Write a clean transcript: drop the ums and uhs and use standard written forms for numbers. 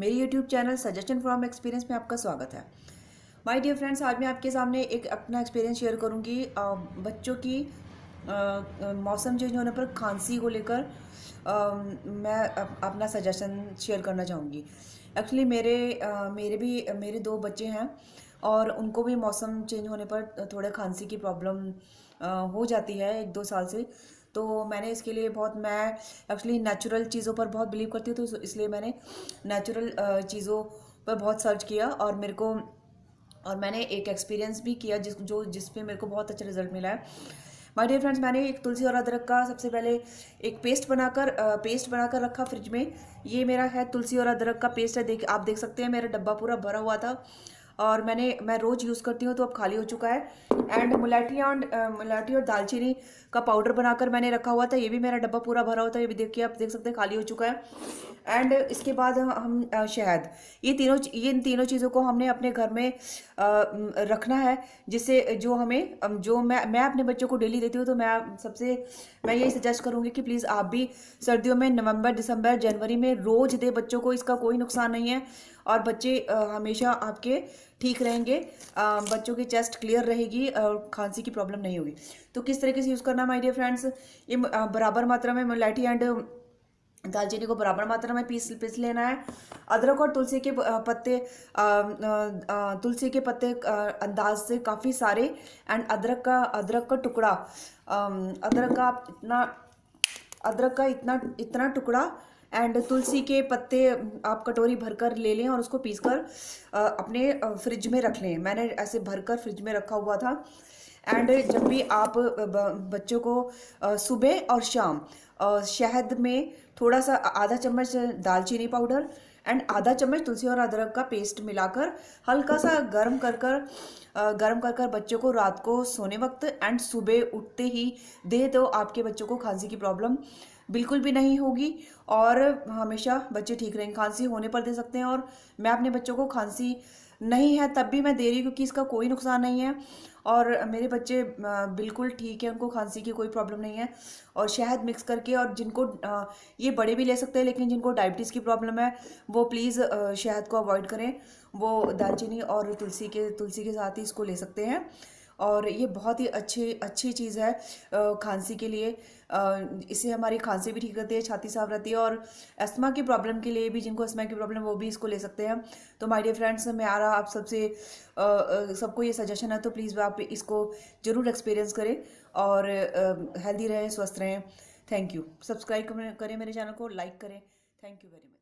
मेरी YouTube channel suggestion from experience में आपका स्वागत है। माय डियर फ्रेंड्स, आज मैं आपके सामने एक अपना एक्सपीरियंस शेयर करूंगी बच्चों की मौसम चेंज होने पर खांसी को लेकर। मैं अपना सजेशन शेयर करना चाहूँगी। एक्चुअली मेरे दो बच्चे हैं और उनको भी मौसम चेंज होने पर थोड़े खांसी की प्रॉब्लम हो जाती है 1-2 साल से। तो मैंने इसके लिए मैं एक्चुअली नेचुरल चीज़ों पर बहुत बिलीव करती हूँ, तो इसलिए मैंने नेचुरल चीज़ों पर बहुत सर्च किया और मैंने एक एक्सपीरियंस भी किया जिस पे मेरे को बहुत अच्छा रिजल्ट मिला है। माय डियर फ्रेंड्स, मैंने एक तुलसी और अदरक का सबसे पहले एक पेस्ट बनाकर रखा फ्रिज में। ये मेरा है तुलसी और अदरक का पेस्ट है। आप देख सकते हैं मेरा डब्बा पूरा भरा हुआ था और मैं रोज़ यूज़ करती हूँ, तो अब खाली हो चुका है। एंड मुलायठी और दालचीनी का पाउडर बनाकर मैंने रखा हुआ था। ये भी मेरा डब्बा पूरा भरा हुआ था। ये भी देखिए, आप देख सकते हैं खाली हो चुका है। एंड इसके बाद हम शहद, ये इन तीनों चीज़ों को हमने अपने घर में रखना है, जिससे जो हमें जो मैं अपने बच्चों को डेली देती हूँ। तो मैं यही सजेस्ट करूँगी कि प्लीज़ आप भी सर्दियों में नवंबर, दिसंबर, जनवरी में रोज़ दे बच्चों को। इसका कोई नुकसान नहीं है और बच्चे हमेशा आपके ठीक रहेंगे। बच्चों की चेस्ट क्लियर रहेगी और खांसी की प्रॉब्लम नहीं होगी। तो किस तरीके से यूज़ करना माय डियर फ्रेंड्स, ये बराबर मात्रा में मुलायठी एंड दालचीनी को बराबर मात्रा में पीस लेना है। अदरक और तुलसी के पत्ते अंदाज से काफ़ी सारे। एंड अदरक का टुकड़ा, अदरक का इतना टुकड़ा। एंड तुलसी के पत्ते आप कटोरी भरकर ले लें और उसको पीसकर अपने फ्रिज में रख लें। मैंने ऐसे भरकर फ्रिज में रखा हुआ था। एंड जब भी आप बच्चों को सुबह और शाम शहद में थोड़ा सा आधा चम्मच दालचीनी पाउडर एंड आधा चम्मच तुलसी और अदरक का पेस्ट मिलाकर हल्का सा गर्म कर बच्चों को रात को सोने वक्त एंड सुबह उठते ही दे, तो आपके बच्चों को खांसी की प्रॉब्लम बिल्कुल भी नहीं होगी और हमेशा बच्चे ठीक रहेंगे। खांसी होने पर दे सकते हैं और मैं अपने बच्चों को खांसी नहीं है तब भी मैं दे रही हूँ, क्योंकि इसका कोई नुकसान नहीं है और मेरे बच्चे बिल्कुल ठीक है, उनको खांसी की कोई प्रॉब्लम नहीं है। और शहद मिक्स करके, और ये बड़े भी ले सकते हैं, लेकिन जिनको डायबिटीज़ की प्रॉब्लम है वो प्लीज़ शहद को अवॉइड करें। वो दालचीनी और तुलसी के साथ ही इसको ले सकते हैं और ये बहुत ही अच्छी चीज़ है खांसी के लिए। इससे हमारी खांसी भी ठीक रहती है, छाती साफ रहती है और अस्थमा की प्रॉब्लम के लिए भी, जिनको अस्थमा की प्रॉब्लम वो भी इसको ले सकते हैं। तो माय डियर फ्रेंड्स, मेरा आप सबको ये सजेशन है, तो प्लीज़ आप इसको ज़रूर एक्सपीरियंस करें और हेल्दी रहें, स्वस्थ रहें। Thank you. सब्सक्राइब करें मेरे चैनल को, लाइक करें। Thank you very much.